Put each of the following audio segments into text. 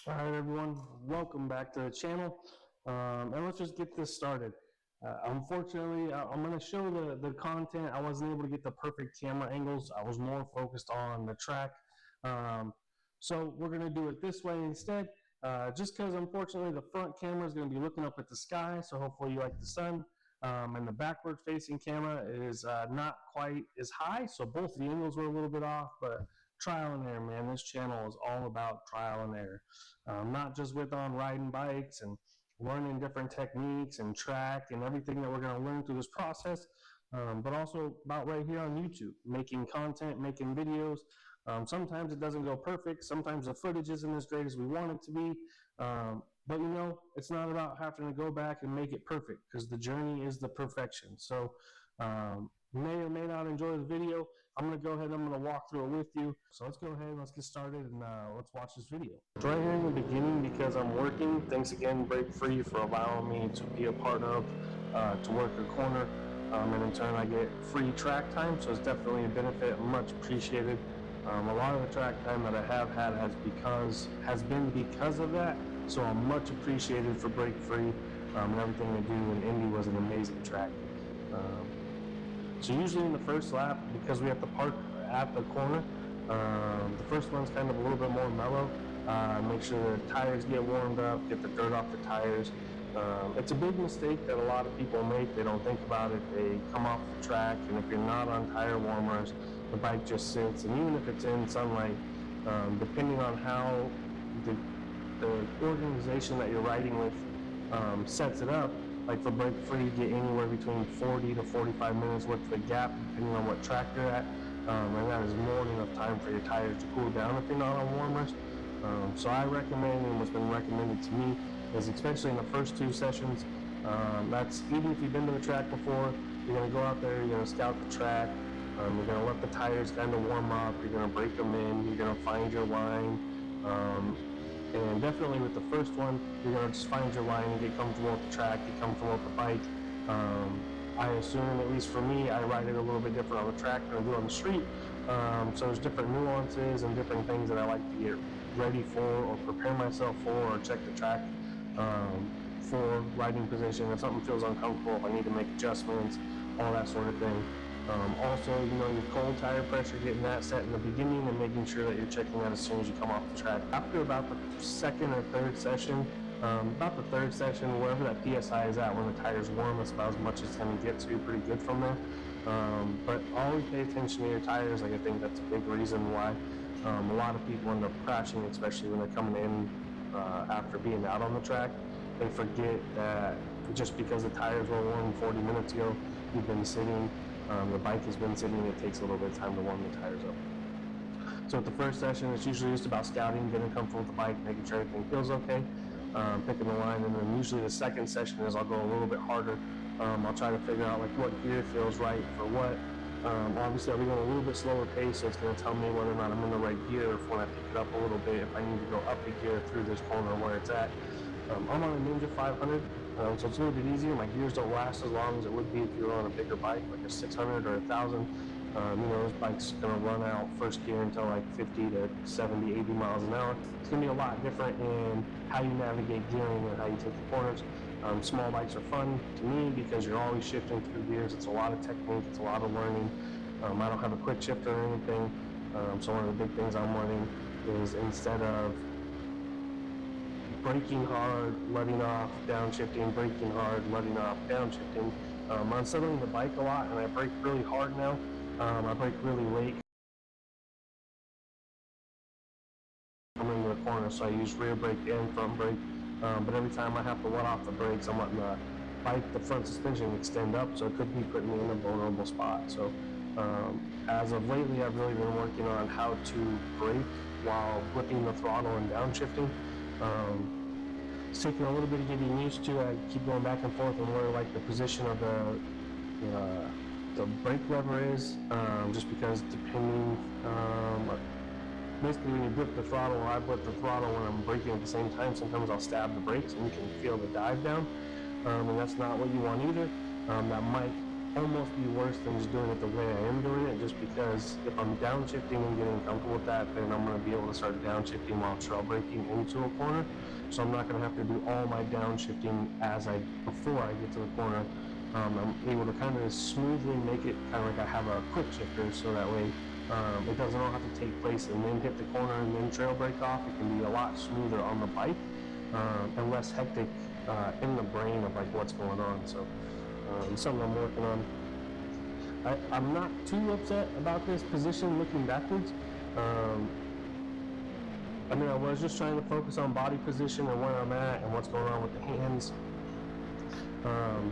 All right, everyone, welcome back to the channel, and let's just get this started. Unfortunately, I'm going to show the content. I wasn't able to get the perfect camera angles. I was more focused on the track, so we're going to do it this way instead, just because unfortunately the front camera is going to be looking up at the sky, so hopefully you like the sun, and the backward facing camera is not quite as high, so both the angles were a little bit off, but trial and error, man. This channel is all about trial and error. Not just with on riding bikes and learning different techniques and track and everything that we're going to learn through this process, but also about right here on YouTube, making content, making videos. Sometimes it doesn't go perfect. Sometimes the footage isn't as great as we want it to be. But you know, it's not about having to go back and make it perfect, because the journey is the perfection. So may or may not enjoy the video. I'm going to go ahead and I'm going to walk through it with you. So let's go ahead and let's get started and let's watch this video. Right here in the beginning, because I'm working, thanks again, Break Free, for allowing me to be a part of, to work a corner. And in turn, I get free track time, so it's definitely a benefit, much appreciated. A lot of the track time that I have had has been because of that, so I'm much appreciated for Break Free and everything they do, and Indy was an amazing track. So usually in the first lap, because we have to park at the corner, the first one's kind of a little bit more mellow. Make sure the tires get warmed up, get the dirt off the tires. It's a big mistake that a lot of people make. They don't think about it. They come off the track, and if you're not on tire warmers, the bike just sits. And even if it's in sunlight, depending on how the organization that you're riding with sets it up, like for Break Free, you get anywhere between 40 to 45 minutes worth of a gap, depending on what track you're at, and that is more than enough time for your tires to cool down if you're not on warmers. So I recommend, and what's been recommended to me, is especially in the first two sessions, that's even if you've been to the track before, you're going to go out there, you're going to scout the track, you're going to let the tires kind of warm up, you're going to break them in, you're going to find your line, and definitely with the first one, you're going to just find your line and get comfortable with the track, get comfortable with the bike. I assume, at least for me, I ride it a little bit different on the track than I do on the street. So there's different nuances and different things that I like to get ready for or prepare myself for, or check the track for riding position. If something feels uncomfortable, if I need to make adjustments, all that sort of thing. Also, you know, your cold tire pressure, getting that set in the beginning and making sure that you're checking that as soon as you come off the track. After about the second or third session, wherever that PSI is at, when the tire's warm, that's about as much as it's going to get, so you're pretty good from there. But always pay attention to your tires. Like, I think that's a big reason why a lot of people end up crashing, especially when they're coming in after being out on the track. They forget that just because the tires were warm 40 minutes ago, you've been sitting, the bike has been sitting, it takes a little bit of time to warm the tires up. So at the first session, it's usually just about scouting, getting comfortable with the bike, making sure everything feels okay, picking the line, and then usually the second session is I'll go a little bit harder. I'll try to figure out like what gear feels right for what. Obviously I'll be going a little bit slower pace, so it's going to tell me whether or not I'm in the right gear, if when I pick it up a little bit, if I need to go up a gear through this corner where it's at. I'm on a Ninja 500, so it's a little bit easier. My gears don't last as long as it would be if you were on a bigger bike, like a 600 or a 1000. You know, those bikes are going to run out first gear until like 50 to 70, 80 miles an hour. It's going to be a lot different in how you navigate gearing and how you take the corners. Small bikes are fun to me because you're always shifting through gears. It's a lot of technique, it's a lot of learning. I don't have a quick shifter or anything, so one of the big things I'm learning is, instead of braking hard, letting off, downshifting, braking hard, letting off, downshifting, I'm settling the bike a lot, and I brake really hard now. I brake really late coming into the corner, so I use rear brake and front brake. But every time I have to let off the brakes, I'm letting the bike, the front suspension, extend up, so it could be putting me in a vulnerable spot. So as of lately, I've really been working on how to brake while gripping the throttle and downshifting. It's taking a little bit of getting used to. I keep going back and forth on where like the position of the brake lever is, just because depending, basically when you grip the throttle, or I grip the throttle when I'm braking at the same time, sometimes I'll stab the brakes and you can feel the dive down, and that's not what you want either. That might almost be worse than just doing it the way I am doing it, just because if I'm downshifting and getting comfortable with that, then I'm going to be able to start downshifting while trail braking into a corner. So I'm not going to have to do all my downshifting before I get to the corner. I'm able to kind of smoothly make it kind of like I have a quick shifter, so that way it doesn't all have to take place and then hit the corner and then trail brake off. It can be a lot smoother on the bike and less hectic in the brain of like what's going on. So something I'm working on. I'm not too upset about this position looking backwards. I mean, I was just trying to focus on body position and where I'm at and what's going on with the hands,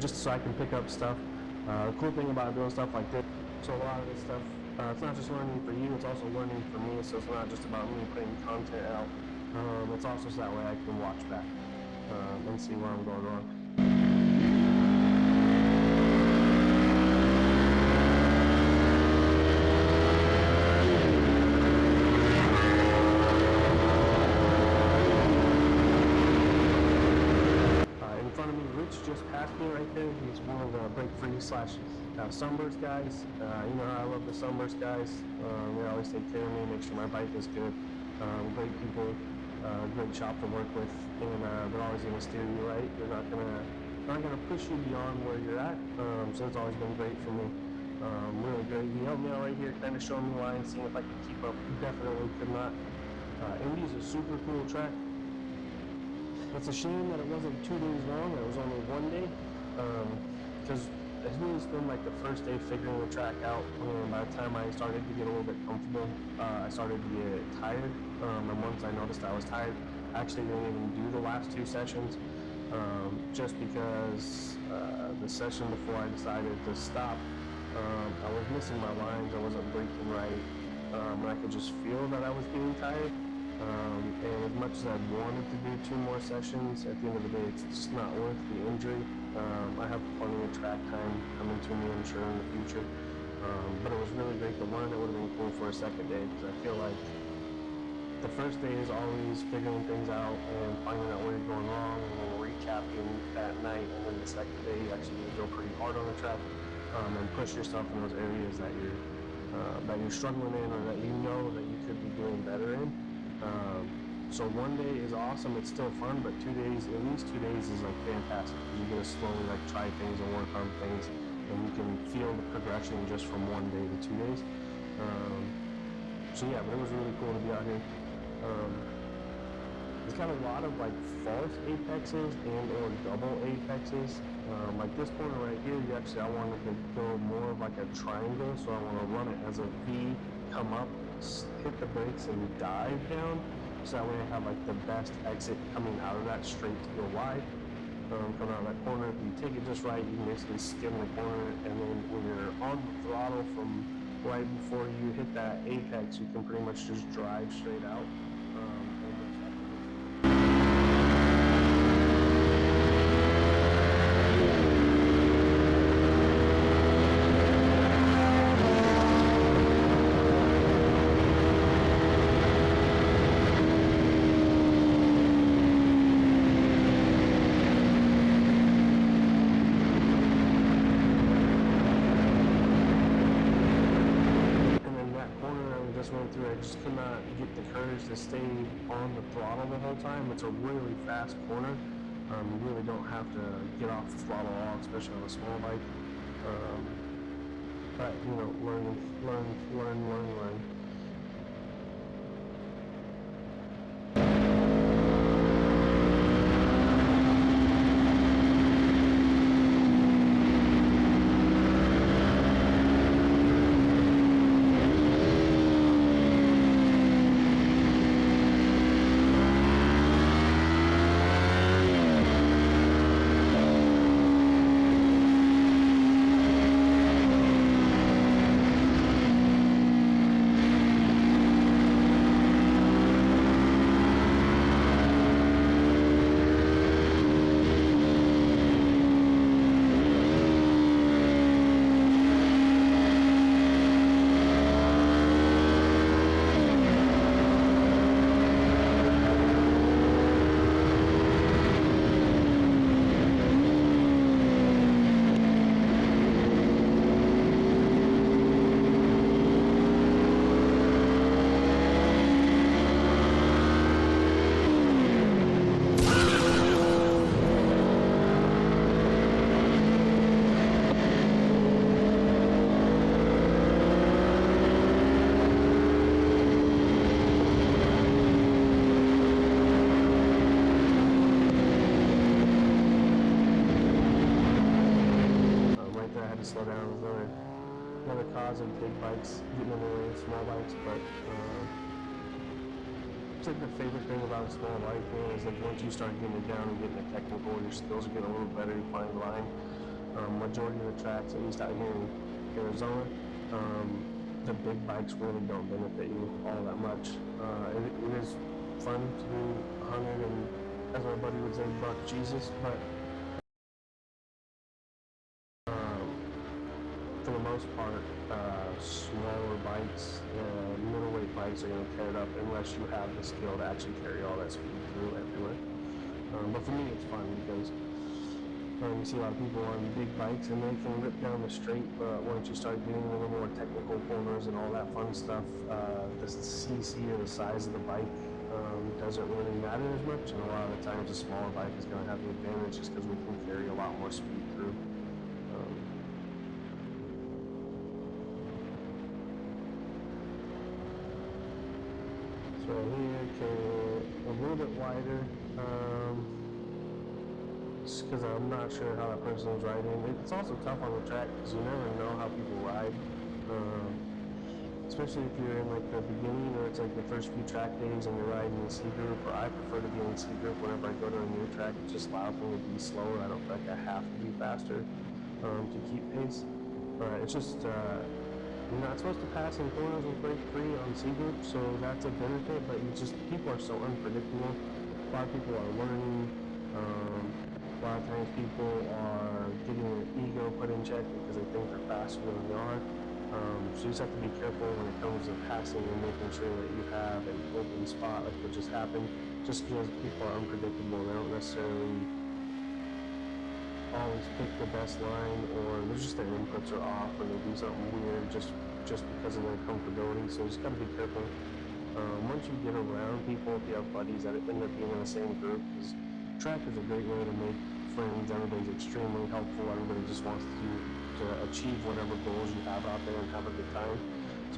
just so I can pick up stuff. The cool thing about doing stuff like this, so a lot of this stuff, it's not just learning for you, it's also learning for me, so it's not just about me putting content out. It's also so that way I can watch back and see where I'm going wrong. Just passed me right there. He's one of the break-free / sunburst guys. You know, I love the sunburst guys. They always take care of me, make sure my bike is good. Great people, great shop to work with, and they're always going to steer you right. They're not gonna push you beyond where you're at. So it's always been great for me. Really great. He helped me out right here, kind of showing me lines, seeing if I could keep up. Definitely could not. Indy's a super cool track. It's a shame that it wasn't 2 days long, it was only 1 day, because I really spent like the first day figuring the track out, and by the time I started to get a little bit comfortable, I started to get tired, and once I noticed I was tired, I actually didn't even do the last 2 sessions, just because the session before I decided to stop, I was missing my lines, I wasn't braking right, and I could just feel that I was getting tired. And as much as I wanted to do 2 more sessions, at the end of the day, it's just not worth the injury. I have plenty of track time coming to me, I'm sure, in the future. But it was really great to learn. It would have been cool for a second day, because I feel like the first day is always figuring things out and finding out where you're going wrong, and then recapping that night. And then the second day, you actually need to go pretty hard on the track and push yourself in those areas that you're struggling in, or that you know that you could be doing better in. So 1 day is awesome, it's still fun, but 2 days, at least 2 days is like fantastic, because you're gonna slowly like try things and work on things, and you can feel the progression just from 1 day to 2 days. So yeah, but it was really cool to be out here. There's got a lot of like false apexes and or double apexes. Like this corner right here, I wanted to go more of like a triangle, so I want to run it as a V, come up, hit the brakes and dive down, so that way I have like the best exit coming out of that straight to go wide. Coming out of that corner, if you take it just right, you can basically skim the corner, and then when you're on the throttle from right before you hit that apex, you can pretty much just drive straight out. I just could not get the courage to stay on the throttle the whole time. It's a really fast corner. You really don't have to get off the throttle at all, especially on a small bike. But you know, learn. cause of big bikes getting in the way of small bikes, but it's like the favorite thing about a small bike, man, is like once you start getting it down and getting it technical, your skills are getting a little better, you find line. Majority of the tracks, at least out here in Arizona, the big bikes really don't benefit you all that much. It is fun to do 100 and, as my buddy would say, buck Jesus, but for the most part, smaller bikes, middleweight bikes are going to tear it up unless you have the skill to actually carry all that speed through everywhere. But for me, it's fun because you see a lot of people on big bikes and they can rip down the straight, but once you start getting a little more technical corners and all that fun stuff, the CC or the size of the bike doesn't really matter as much, and a lot of the times a smaller bike is going to have the advantage just because we can carry a lot more speed through. So here, a little bit wider, just because I'm not sure how that person is riding. It's also tough on the track because you never know how people ride, especially if you're in like the beginning or it's like the first few track days and you're riding in C group, or I prefer to be in C group whenever I go to a new track. It just allows me to be slower. I don't feel like I have to be faster to keep pace. It's just you're not supposed to pass in corners and break free on C group, so that's a benefit, but people are so unpredictable. A lot of people are learning. A lot of times people are getting their ego put in check because they think they're faster than they are. So you just have to be careful when it comes to passing and making sure that you have an open spot like what just happened. Just because people are unpredictable, they don't necessarily always pick the best line, or there's just their inputs are off, or they do something weird just because of their comfortability. So you just gotta be careful. Once you get around people, if you have buddies that end up being in the same group, because track is a great way to make friends. Everybody's extremely helpful. Everybody just wants to achieve whatever goals you have out there and have a good time.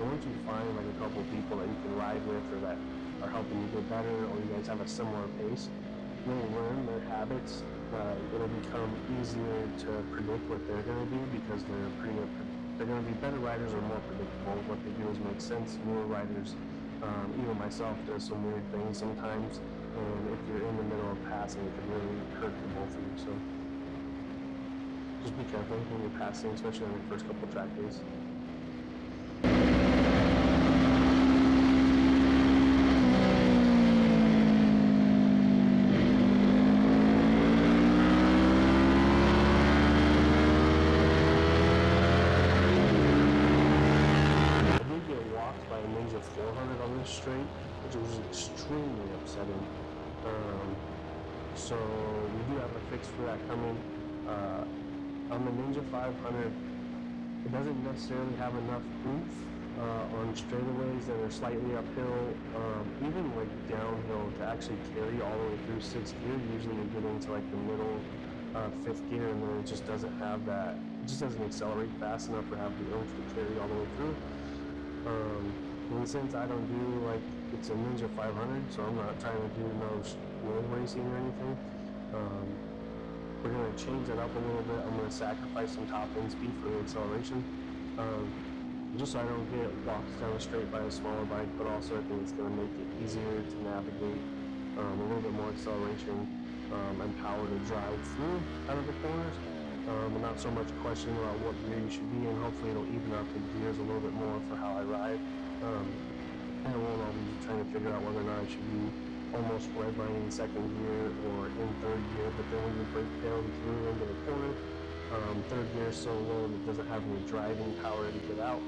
So once you find like a couple people that you can ride with or that are helping you get better, or you guys have a similar pace, you'll learn their habits. It'll become easier to predict what they're going to do because they're going to be better riders or more predictable. What they do is make sense. Newer riders, even myself, does some weird things sometimes, and if you're in the middle of passing, it can really hurt the both of you. So just be careful when you're passing, especially on your first couple track days. Straight, which was extremely upsetting. So we do have a fix for that coming. On the Ninja 500, it doesn't necessarily have enough oomph on straightaways that are slightly uphill, even like downhill, to actually carry all the way through 6th gear. Usually you get into like the middle 5th gear, and then it just doesn't have that. It just doesn't accelerate fast enough or have the oomph to carry all the way through. And since I don't do, like, it's a Ninja 500, so I'm not trying to do no road racing or anything, we're going to change that up a little bit. I'm going to sacrifice some top end speed for the acceleration, just so I don't get walked down the straight by a smaller bike, but also I think it's going to make it easier to navigate, a little bit more acceleration and power to drive through out of the corners. And not so much questioning about what gear you should be in. Hopefully it'll even out the gears a little bit more for how I ride. And I won't always be trying to figure out whether or not I should be almost redlining 2nd gear or in 3rd gear, but then when you break down through into the corner, 3rd gear is so low that it doesn't have any driving power to get out.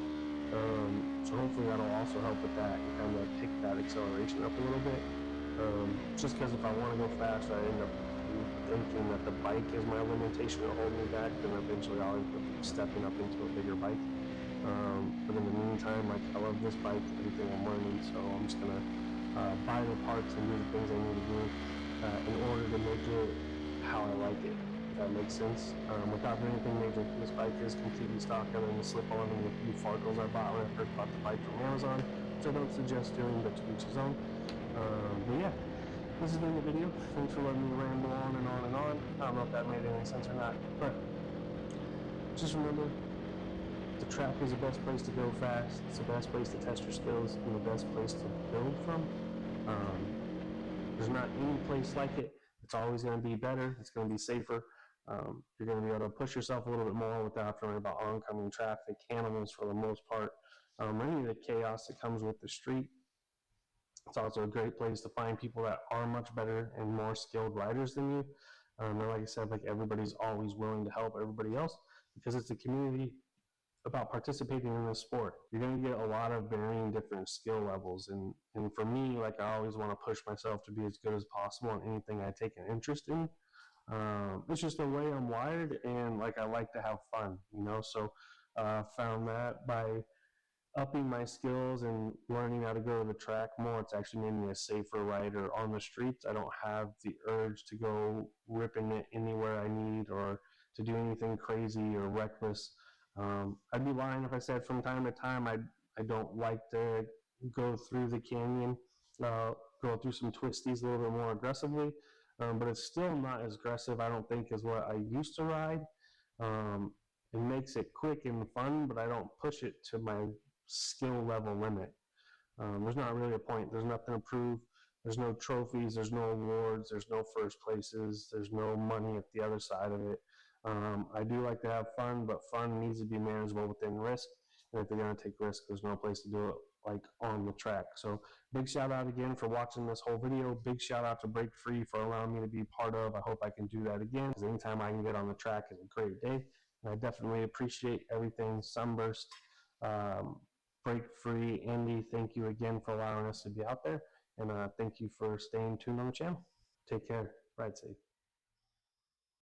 So hopefully that'll also help with that and kind of pick that acceleration up a little bit. Just because if I want to go fast, I end up thinking that the bike is my limitation to hold me back, then eventually I'll end up stepping up into a bigger bike. But in the meantime, like, I love this bike, everything I'm learning, so I'm just gonna buy the parts and do the things I need to do in order to make it how I like it, if that makes sense. Without doing anything major, this bike is completely stock other than the slip-on and the few farkles I bought when I first bought the bike from Amazon, which I don't suggest doing, but to each his own. But yeah. This has been the video. Thanks for letting me ramble on and on and on. I don't know if that made any sense or not, but just remember, The track is the best place to go fast. It's the best place to test your skills and the best place to build from. Um, there's not any place like it. It's always going to be better. It's going to be safer. You're going to be able to push yourself a little bit more without having to worry about oncoming traffic, animals for the most part, any of the chaos that comes with the street. It's also a great place to find people that are much better and more skilled riders than you. And like I said, like everybody's always willing to help everybody else because it's a community about participating in this sport. You're going to get a lot of varying different skill levels. And for me, like I always want to push myself to be as good as possible in anything I take an interest in. It's just the way I'm wired, and like I like to have fun, you know. So found that by upping my skills and learning how to go to the track more, it's actually made me a safer rider on the streets. I don't have the urge to go ripping it anywhere I need or to do anything crazy or reckless. I'd be lying if I said from time to time I don't like to go through the canyon, go through some twisties a little bit more aggressively, but it's still not as aggressive, I don't think, as what I used to ride. Um, it makes it quick and fun, but I don't push it to my skill level limit. There's not really a point. There's nothing to prove. There's no trophies. There's no awards. There's no first places. There's no money at the other side of it. I do like to have fun, but fun needs to be manageable within risk. And if you're going to take risk, there's no place to do it like on the track. So big shout out again for watching this whole video. Big shout out to Break Free for allowing me to be part of. I hope I can do that again, because anytime I can get on the track is a great day. And I definitely appreciate everything. Sunburst, Break Free, Andy, thank you again for allowing us to be out there. And thank you for staying tuned on the channel. Take care. Ride safe.